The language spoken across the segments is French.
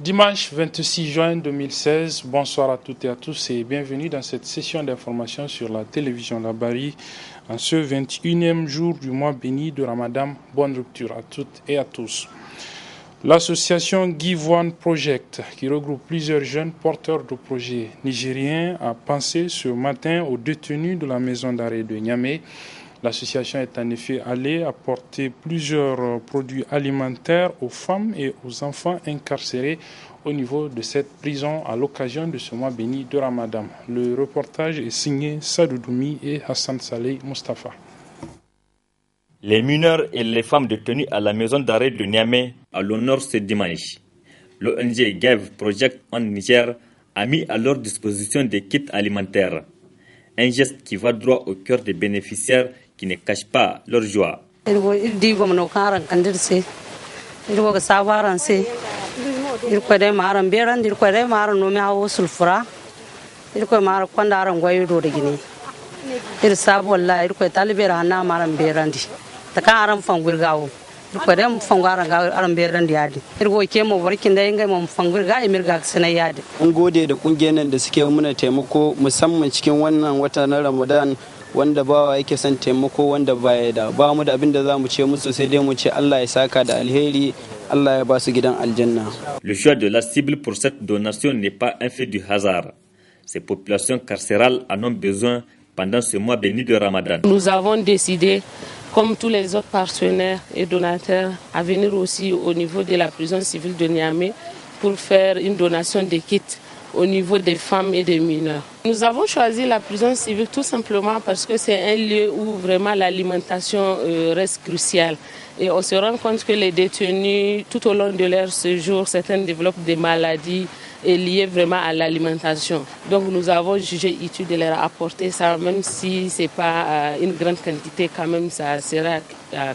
Dimanche 26 juin 2016, bonsoir à toutes et à tous et bienvenue dans cette session d'information sur la télévision Labari en ce 21e jour du mois béni de Ramadan. Bonne rupture à toutes et à tous. L'association Give One Project, qui regroupe plusieurs jeunes porteurs de projets nigériens, a pensé ce matin aux détenus de la maison d'arrêt de Niamey. L'association est en effet allée apporter plusieurs produits alimentaires aux femmes et aux enfants incarcérés au niveau de cette prison à l'occasion de ce mois béni de Ramadan. Le reportage est signé Sadou Doumi et Hassan Saleh Mustafa. Les mineurs et les femmes détenues à la maison d'arrêt de Niamey à l'honneur ce dimanche. L'ONG Give Project en Niger a mis à leur disposition des kits alimentaires. Un geste qui va droit au cœur des bénéficiaires qui ne cachent pas leur joie. Mun gode da kungiyar nan da suke muna taimako musamman cikin wannan wata na Ramadan wanda bawa yake son taimako wanda baya da ba mu da abin da zamu ce musu sai dai mu ce Allah ya saka da alheri, Allah ya ba su gidan aljanna. Le choix de la cible pour cette donation n'est pas un fait du hasard. Ces populations carcérales en ont besoin pendant ce mois béni de Ramadan. Nous avons décidé, comme tous les autres partenaires et donateurs, à venir aussi au niveau de la prison civile de Niamey pour faire une donation de kits au niveau des femmes et des mineurs. Nous avons choisi la prison civile tout simplement parce que c'est un lieu où vraiment l'alimentation reste cruciale. Et on se rend compte que les détenus, tout au long de leur séjour, certains développent des maladies liées vraiment à l'alimentation. Donc nous avons jugé utile de leur apporter ça, même si ce n'est pas une grande quantité, quand même ça sera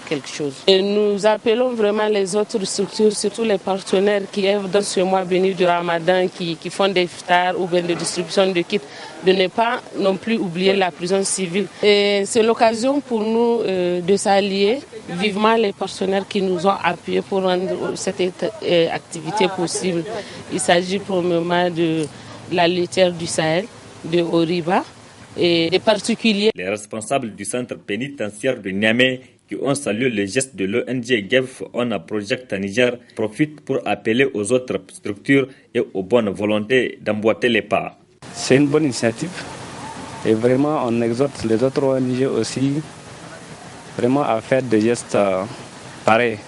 quelque chose. Et nous appelons vraiment les autres structures, surtout les partenaires qui œuvrent dans ce mois béni du Ramadan, qui font des iftars ou bien de distribution de kits, de ne pas non plus oublier la prison civile. Et c'est l'occasion pour nous de s'allier vivement les partenaires qui nous ont appuyés pour rendre cette activité possible. Il s'agit premièrement de la laitière du Sahel, de Oriba et des particuliers. Les responsables du centre pénitentiaire de Niamey qui ont salué le geste de l'ONG Give One Project à Niger profitent pour appeler aux autres structures et aux bonnes volontés d'emboîter les pas. C'est une bonne initiative et vraiment on exhorte les autres ONG aussi vraiment à faire des gestes pareils.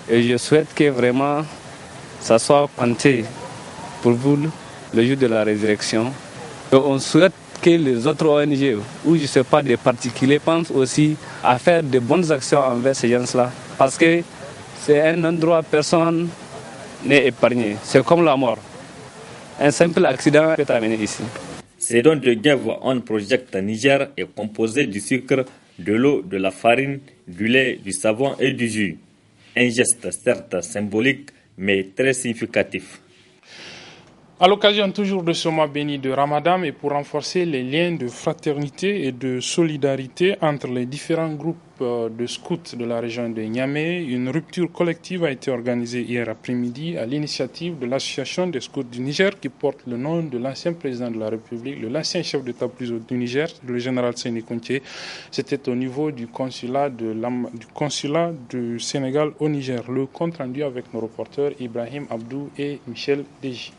Et je souhaite que vraiment ça soit compté pour vous le jour de la résurrection. Et on souhaite que les autres ONG ou je ne sais pas des particuliers pensent aussi à faire de bonnes actions envers ces gens-là. Parce que c'est un endroit où personne n'est épargné. C'est comme la mort. Un simple accident peut t'amener ici. Ce don de Give One Project à Niger est composé du sucre, de l'eau, de la farine, du lait, du savon et du jus. Un geste certes symbolique mais très significatif. À l'occasion toujours de ce mois béni de Ramadan et pour renforcer les liens de fraternité et de solidarité entre les différents groupes de scouts de la région de Niamey, une rupture collective a été organisée hier après-midi à l'initiative de l'association des scouts du Niger qui porte le nom de l'ancien président de la République, l'ancien chef d'État-major du Niger, le général Séné Kounté. C'était au niveau du consulat du Sénégal au Niger. Le compte rendu avec nos reporters Ibrahim Abdou et Michel Deji.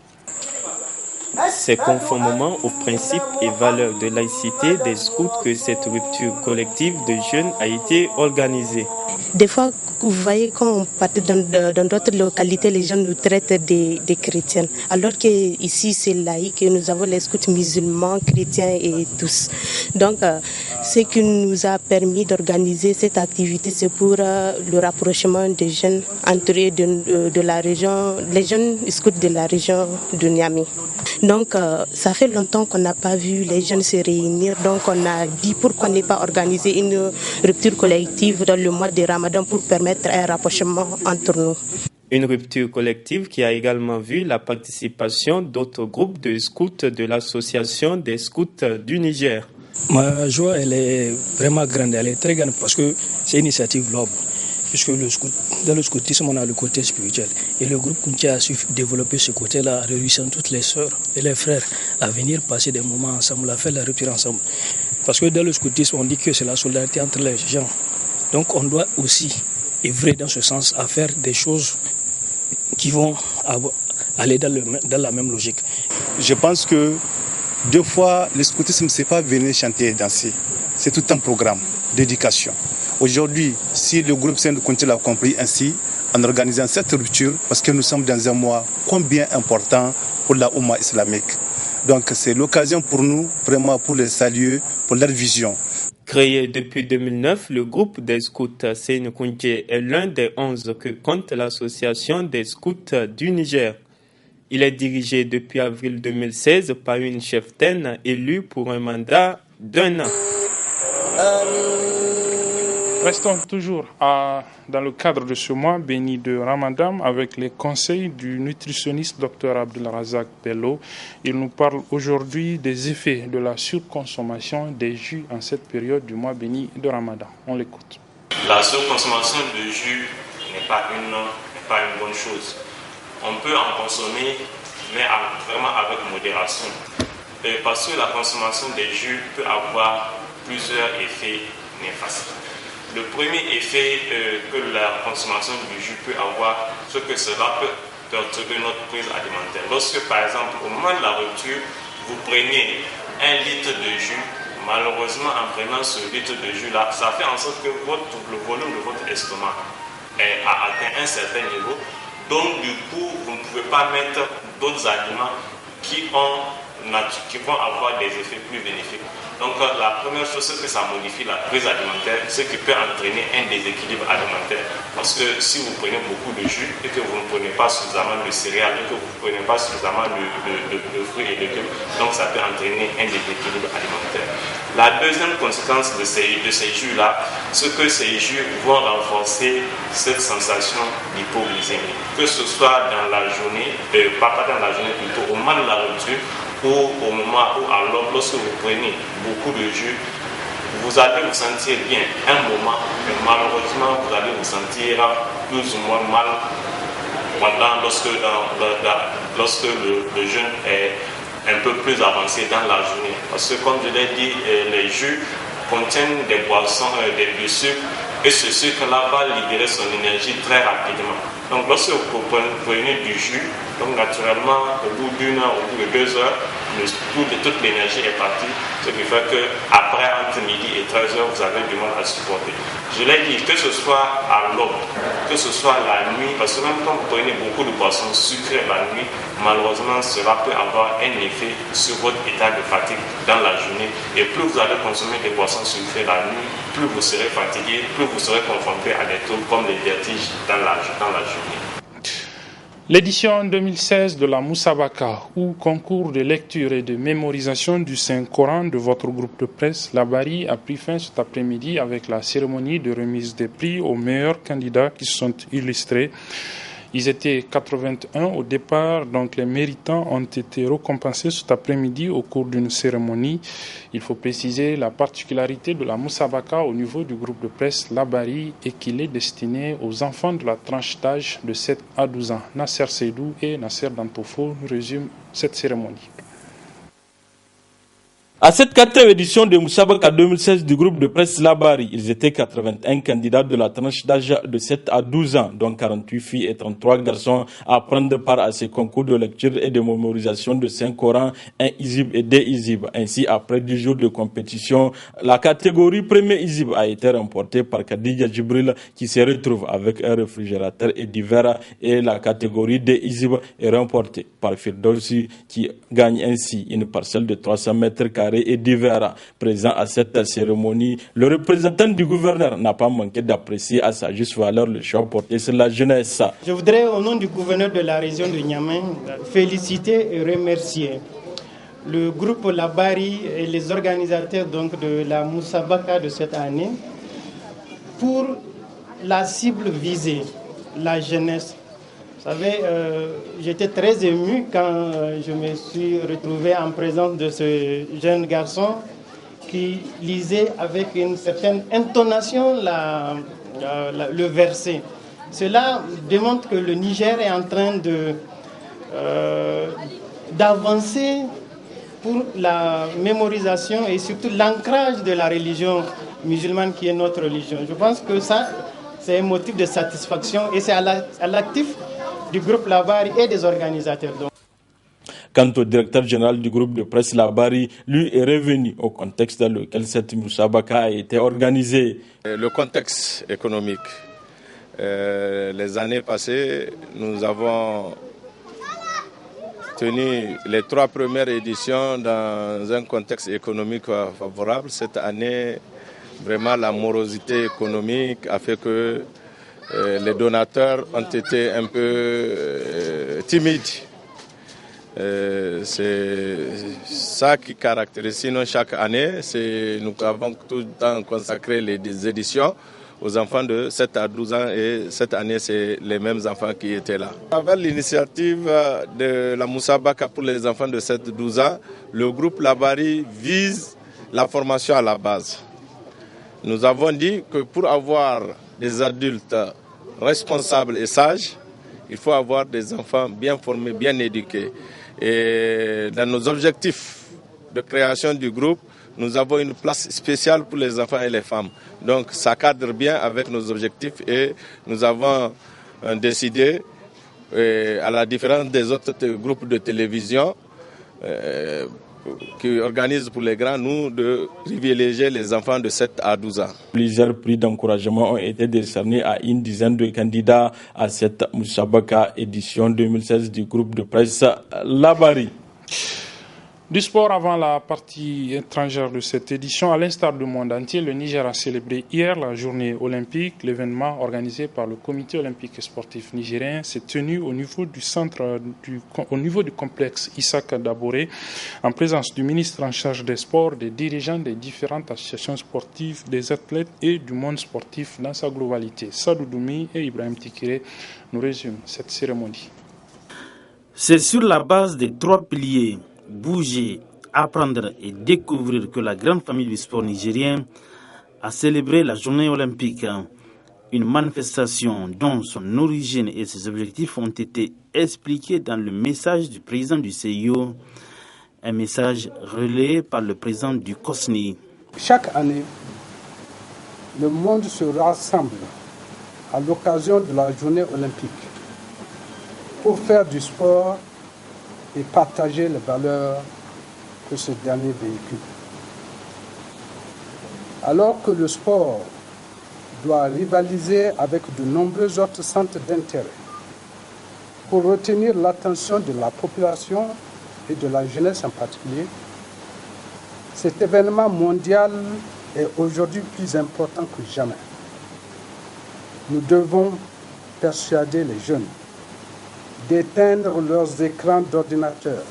C'est conformément aux principes et valeurs de laïcité des scouts que cette rupture collective de jeunes a été organisée. Des fois, vous voyez, quand on part dans d'autres localités, les gens nous traitent des chrétiens. Alors qu'ici, c'est laïque et nous avons les scouts musulmans, chrétiens et tous. Donc, ce qui nous a permis d'organiser cette activité, c'est pour le rapprochement des jeunes entre eux de la région, les jeunes scouts de la région de Niamey. Donc, ça fait longtemps qu'on n'a pas vu les jeunes se réunir. Donc, on a dit pourquoi ne pas organiser une rupture collective dans le mois de Ramadan pour permettre un rapprochement entre nous. Une rupture collective qui a également vu la participation d'autres groupes de scouts de l'association des scouts du Niger. Ma joie, elle est vraiment grande, elle est très grande parce que c'est une initiative noble. puisque dans le scoutisme, on a le côté spirituel. Et le groupe Kuntia a su développer ce côté-là, en réunissant toutes les sœurs et les frères à venir passer des moments ensemble, à faire la rupture ensemble. Parce que dans le scoutisme, on dit que c'est la solidarité entre les gens. Donc on doit aussi œuvrer dans ce sens à faire des choses qui vont aller dans la même logique. Je pense que deux fois, le scoutisme, ce n'est pas venir chanter et danser. C'est tout un programme d'éducation. Aujourd'hui, si le groupe Saint-Kuntia l'a compris ainsi, en organisant cette rupture, parce que nous sommes dans un mois combien important pour la Oumma islamique. Donc c'est l'occasion pour nous, vraiment pour les saluer, pour leur vision. Créé depuis 2009, le groupe des scouts Saint-Kuntia est l'un des 11 que compte l'association des scouts du Niger. Il est dirigé depuis avril 2016 par une cheftaine élue pour un mandat d'1 an. Restons toujours dans le cadre de ce mois béni de Ramadan avec les conseils du nutritionniste Dr Abdelrazak Bello. Il nous parle aujourd'hui des effets de la surconsommation des jus en cette période du mois béni de Ramadan. On l'écoute. La surconsommation de jus n'est pas une bonne chose. On peut en consommer, mais vraiment avec modération. Parce que la consommation des jus peut avoir plusieurs effets néfastes. Le premier effet que la consommation du jus peut avoir, c'est que cela peut perturber notre prise alimentaire. Lorsque, par exemple, au moment de la rupture, vous prenez 1 litre de jus, malheureusement, en prenant ce litre de jus-là, ça fait en sorte que le volume de votre estomac a atteint un certain niveau. Donc, du coup, vous ne pouvez pas mettre d'autres aliments qui vont avoir des effets plus bénéfiques. Donc la première chose, c'est que ça modifie la prise alimentaire, ce qui peut entraîner un déséquilibre alimentaire. Parce que si vous prenez beaucoup de jus et que vous ne prenez pas suffisamment de céréales et que vous ne prenez pas suffisamment de fruits et de légumes, donc ça peut entraîner un déséquilibre alimentaire. La deuxième conséquence de ces jus-là, c'est que ces jus vont renforcer cette sensation d'hypoglycémie. Que ce soit dans la journée, pas dans la journée plutôt, au moment de la rupture, ou au moment où, alors, lorsque vous prenez beaucoup de jus, vous allez vous sentir bien un moment, mais malheureusement, vous allez vous sentir plus ou moins mal lorsque le jeûne est un peu plus avancé dans la journée. Parce que, comme je l'ai dit, les jus contiennent des boissons, du sucre, et ce sucre-là va libérer son énergie très rapidement. Donc lorsque vous prenez du jus, donc naturellement, au bout d'1 heure, au bout de 2 heures, toute l'énergie est partie, ce qui fait qu'après, entre midi et 13 heures, vous avez du mal à supporter. Je l'ai dit, que ce soit à l'aube, que ce soit la nuit, parce que même quand vous prenez beaucoup de boissons sucrées la nuit, malheureusement, cela peut avoir un effet sur votre état de fatigue dans la journée. Et plus vous allez consommer des boissons sucrées la nuit, plus vous serez fatigué, plus vous serez confronté à des troubles comme les vertiges dans la journée. L'édition 2016 de la Moussabaka, ou concours de lecture et de mémorisation du Saint-Coran de votre groupe de presse, La Bari, a pris fin cet après-midi avec la cérémonie de remise des prix aux meilleurs candidats qui se sont illustrés. Ils étaient 81 au départ, donc les méritants ont été récompensés cet après-midi au cours d'une cérémonie. Il faut préciser la particularité de la Moussabaka au niveau du groupe de presse La Bari et qu'il est destiné aux enfants de la tranche d'âge de 7 à 12 ans. Nasser Seydou et Nasser Dantofo nous résument cette cérémonie. À cette 4e édition de Moussabaka 2016 du groupe de presse La Bari, ils étaient 81 candidats de la tranche d'âge de 7 à 12 ans, dont 48 filles et 33 garçons, à prendre part à ces concours de lecture et de mémorisation de Saint-Coran, 1 Izib et 2 Izib. Ainsi, après 10 jours de compétition, la catégorie premier Izib a été remportée par Khadija Djibril, qui se retrouve avec un réfrigérateur et divers, et la catégorie 2 Izib est remportée par Firdausi, qui gagne ainsi une parcelle de 300 mètres carrés et divers. Présent à cette cérémonie, le représentant du gouverneur n'a pas manqué d'apprécier à sa juste valeur le choix porté sur la jeunesse. Je voudrais, au nom du gouverneur de la région de Niamey, féliciter et remercier le groupe La Bari et les organisateurs donc de la Moussabaka de cette année pour la cible visée, la jeunesse. Vous savez, j'étais très ému quand je me suis retrouvé en présence de ce jeune garçon qui lisait avec une certaine intonation le verser. Cela démontre que le Niger est en train d'avancer pour la mémorisation et surtout l'ancrage de la religion musulmane qui est notre religion. Je pense que ça, c'est un motif de satisfaction et c'est à l'actif du groupe Labari et des organisateurs. Quant au directeur général du groupe de presse Labari, lui est revenu au contexte dans lequel cette Mousabaka a été organisée. Le contexte économique. Les années passées, nous avons tenu les 3 premières éditions dans un contexte économique favorable. Cette année, vraiment la morosité économique a fait que les donateurs ont été un peu timides. C'est ça qui caractérise. Sinon, chaque année, nous avons tout le temps consacré les éditions aux enfants de 7 à 12 ans et cette année, c'est les mêmes enfants qui étaient là. Avec l'initiative de la Mousabaka pour les enfants de 7 à 12 ans, le groupe Labari vise la formation à la base. Nous avons dit que pour avoir des adultes responsables et sages, il faut avoir des enfants bien formés, bien éduqués. Et dans nos objectifs de création du groupe, nous avons une place spéciale pour les enfants et les femmes. Donc ça cadre bien avec nos objectifs et nous avons décidé, à la différence des autres groupes de télévision qui organisent pour les grands, nous, de privilégier les enfants de 7 à 12 ans. Plusieurs prix d'encouragement ont été décernés à une dizaine de candidats à cette Mousabaka édition 2016 du groupe de presse Labari. Du sport avant la partie étrangère de cette édition, à l'instar du monde entier, le Niger a célébré hier la journée olympique. L'événement organisé par le comité olympique et sportif nigérien s'est tenu au niveau du complexe Issaka Daboré, en présence du ministre en charge des sports, des dirigeants des différentes associations sportives, des athlètes et du monde sportif dans sa globalité. Sadou Doumi et Ibrahim Tikire nous résument cette cérémonie. C'est sur la base des 3 piliers bouger, apprendre et découvrir que la grande famille du sport nigérien a célébré la journée olympique. Une manifestation dont son origine et ses objectifs ont été expliqués dans le message du président du CIO, un message relayé par le président du COSNI. Chaque année, le monde se rassemble à l'occasion de la journée olympique pour faire du sport et partager les valeurs que ce dernier véhicule. Alors que le sport doit rivaliser avec de nombreux autres centres d'intérêt pour retenir l'attention de la population et de la jeunesse en particulier, cet événement mondial est aujourd'hui plus important que jamais. Nous devons persuader les jeunes d'éteindre leurs écrans d'ordinateur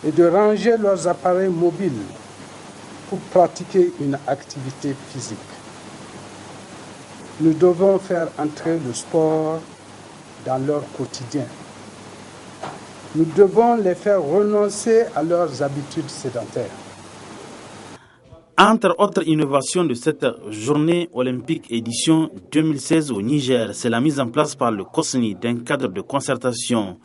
et de ranger leurs appareils mobiles pour pratiquer une activité physique. Nous devons faire entrer le sport dans leur quotidien. Nous devons les faire renoncer à leurs habitudes sédentaires. Entre autres innovations de cette journée olympique édition 2016 au Niger, c'est la mise en place par le COSNI d'un cadre de concertation,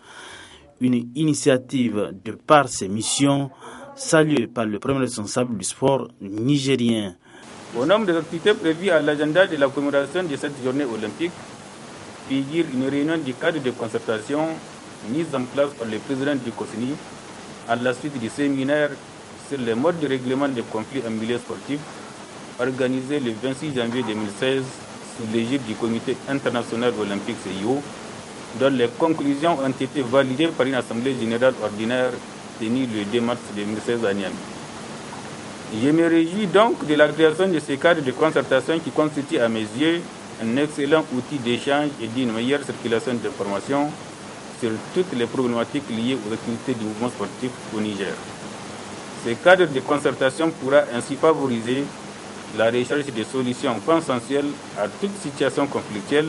une initiative de par ses missions, saluée par le premier responsable du sport nigérien. Au nombre des activités prévues à l'agenda de la commémoration de cette journée olympique, figure une réunion du cadre de concertation mise en place par le président du COSNI à la suite du séminaire sur les modes de règlement des conflits en milieu sportif, organisé le 26 janvier 2016 sous l'égide du Comité international olympique CIO, dont les conclusions ont été validées par une assemblée générale ordinaire tenue le 2 mars 2016 à Niamey. Je me réjouis donc de la création de ce cadre de concertation qui constitue à mes yeux un excellent outil d'échange et d'une meilleure circulation d'informations sur toutes les problématiques liées aux activités du mouvement sportif au Niger. Ce cadre de concertation pourra ainsi favoriser la recherche de solutions consensuelles à toute situation conflictuelle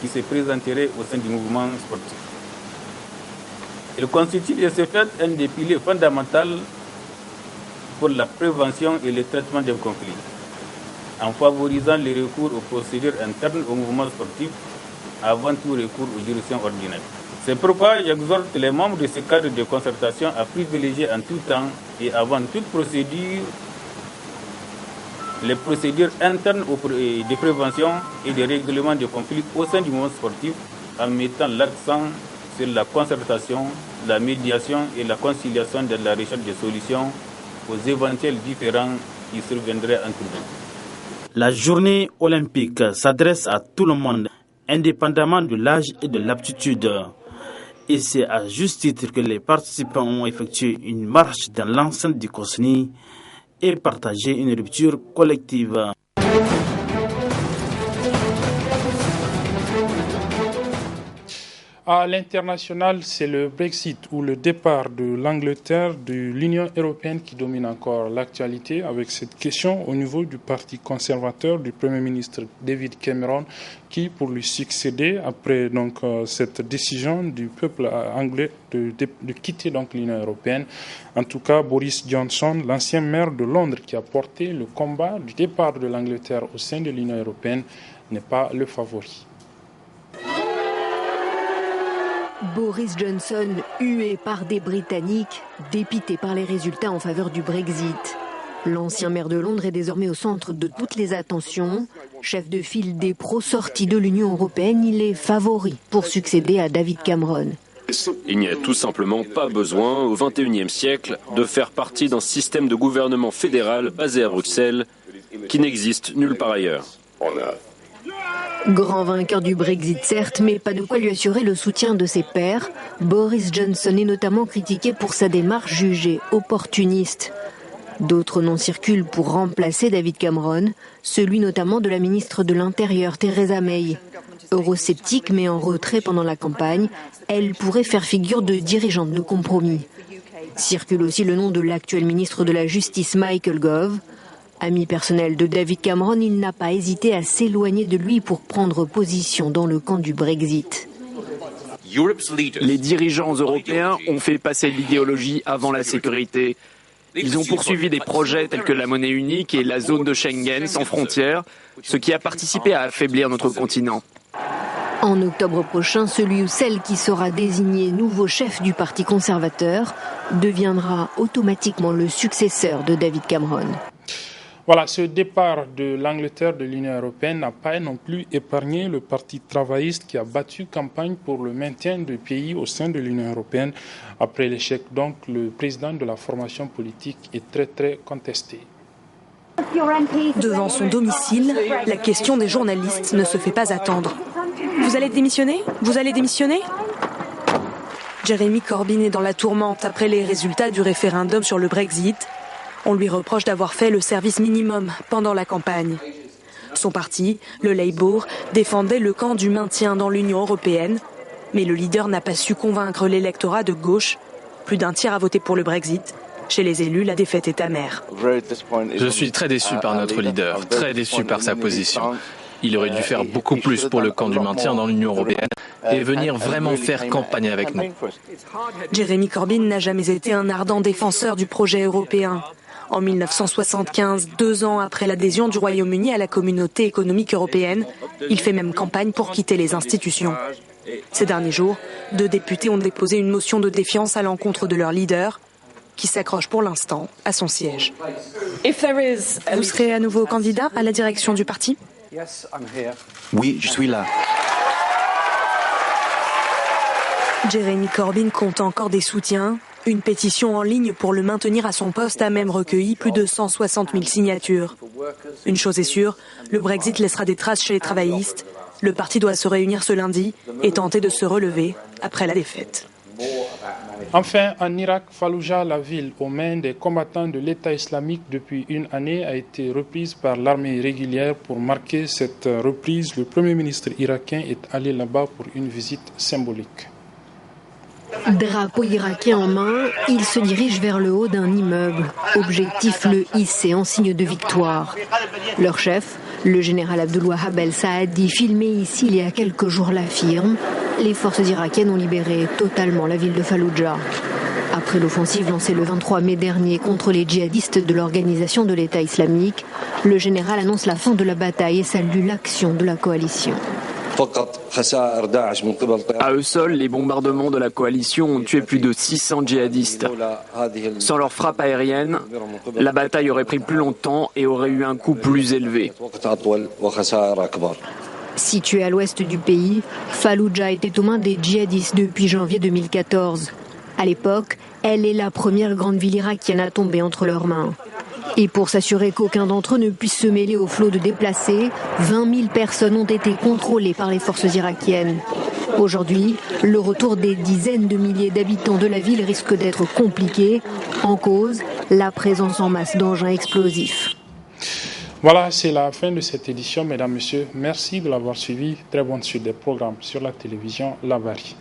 qui se présenterait au sein du mouvement sportif. Il constitue de ce fait un des piliers fondamentaux pour la prévention et le traitement des conflits. en favorisant le recours aux procédures internes au mouvement sportif avant tout recours aux juridictions ordinaires. C'est pourquoi j'exhorte les membres de ce cadre de concertation à privilégier en tout temps et avant toute procédure les procédures internes de prévention et de règlement de conflits au sein du mouvement sportif en mettant l'accent sur la concertation, la médiation et la conciliation de la recherche de solutions aux éventuels différends qui surviendraient entre eux. La journée olympique s'adresse à tout le monde, indépendamment de l'âge et de l'aptitude. Et c'est à juste titre que les participants ont effectué une marche dans l'enceinte du COSNI et partagé une rupture collective. À l'international, c'est le Brexit ou le départ de l'Angleterre de l'Union européenne qui domine encore l'actualité avec cette question au niveau du parti conservateur du Premier ministre David Cameron qui, pour lui succéder après cette décision du peuple anglais de quitter l'Union européenne, en tout cas Boris Johnson, l'ancien maire de Londres qui a porté le combat du départ de l'Angleterre au sein de l'Union européenne, n'est pas le favori. Boris Johnson, hué par des Britanniques, dépité par les résultats en faveur du Brexit. L'ancien maire de Londres est désormais au centre de toutes les attentions. Chef de file des pro-sorties de l'Union européenne, il est favori pour succéder à David Cameron. Il n'y a tout simplement pas besoin, au XXIe siècle, de faire partie d'un système de gouvernement fédéral basé à Bruxelles, qui n'existe nulle part ailleurs. Grand vainqueur du Brexit, certes, mais pas de quoi lui assurer le soutien de ses pairs. Boris Johnson est notamment critiqué pour sa démarche jugée opportuniste. D'autres noms circulent pour remplacer David Cameron, celui notamment de la ministre de l'Intérieur, Theresa May. Eurosceptique mais en retrait pendant la campagne, elle pourrait faire figure de dirigeante de compromis. Circule aussi le nom de l'actuel ministre de la Justice, Michael Gove. Ami personnel de David Cameron, il n'a pas hésité à s'éloigner de lui pour prendre position dans le camp du Brexit. Les dirigeants européens ont fait passer l'idéologie avant la sécurité. Ils ont poursuivi des projets tels que la monnaie unique et la zone de Schengen sans frontières, ce qui a participé à affaiblir notre continent. En octobre prochain, celui ou celle qui sera désigné nouveau chef du Parti conservateur deviendra automatiquement le successeur de David Cameron. Voilà, ce départ de l'Angleterre de l'Union européenne n'a pas non plus épargné le Parti travailliste qui a battu campagne pour le maintien du pays au sein de l'Union européenne. Après l'échec, donc, le président de la formation politique est très contesté. Devant son domicile, la question des journalistes ne se fait pas attendre. Vous allez démissionner ? Vous allez démissionner ? Jeremy Corbyn est dans la tourmente après les résultats du référendum sur le Brexit. On lui reproche d'avoir fait le service minimum pendant la campagne. Son parti, le Labour, défendait le camp du maintien dans l'Union européenne, mais le leader n'a pas su convaincre l'électorat de gauche. Plus d'un tiers a voté pour le Brexit. Chez les élus, la défaite est amère. Je suis très déçu par notre leader, très déçu par sa position. Il aurait dû faire beaucoup plus pour le camp du maintien dans l'Union européenne et venir vraiment faire campagne avec nous. Jeremy Corbyn n'a jamais été un ardent défenseur du projet européen. En 1975, 2 ans après l'adhésion du Royaume-Uni à la communauté économique européenne, il fait même campagne pour quitter les institutions. Ces derniers jours, 2 députés ont déposé une motion de défiance à l'encontre de leur leader, qui s'accroche pour l'instant à son siège. Vous serez à nouveau candidat à la direction du parti ? Oui, je suis là. Jeremy Corbyn compte encore des soutiens. Une pétition en ligne pour le maintenir à son poste a même recueilli plus de 160 000 signatures. Une chose est sûre, le Brexit laissera des traces chez les travaillistes. Le parti doit se réunir ce lundi et tenter de se relever après la défaite. Enfin, en Irak, Fallujah, la ville aux mains des combattants de l'État islamique depuis une année, a été reprise par l'armée régulière. Pour marquer cette reprise, le Premier ministre irakien est allé là-bas pour une visite symbolique. Drapeau irakien en main, il se dirige vers le haut d'un immeuble. Objectif, le hisser en signe de victoire. Leur chef, le général Abdulwahab El-Saadi, filmé ici il y a quelques jours, l'affirme. Les forces irakiennes ont libéré totalement la ville de Fallujah. Après l'offensive lancée le 23 mai dernier contre les djihadistes de l'organisation de l'État islamique, le général annonce la fin de la bataille et salue l'action de la coalition. À eux seuls, les bombardements de la coalition ont tué plus de 600 djihadistes. Sans leur frappe aérienne, la bataille aurait pris plus longtemps et aurait eu un coût plus élevé. Située à l'ouest du pays, Fallujah était aux mains des djihadistes depuis janvier 2014. À l'époque, elle est la première grande ville irakienne à tomber entre leurs mains. Et pour s'assurer qu'aucun d'entre eux ne puisse se mêler au flot de déplacés, 20 000 personnes ont été contrôlées par les forces irakiennes. Aujourd'hui, le retour des dizaines de milliers d'habitants de la ville risque d'être compliqué. En cause, la présence en masse d'engins explosifs. Voilà, c'est la fin de cette édition, mesdames, messieurs. Merci de l'avoir suivi. Très bonne suite des programmes sur la télévision La Bari.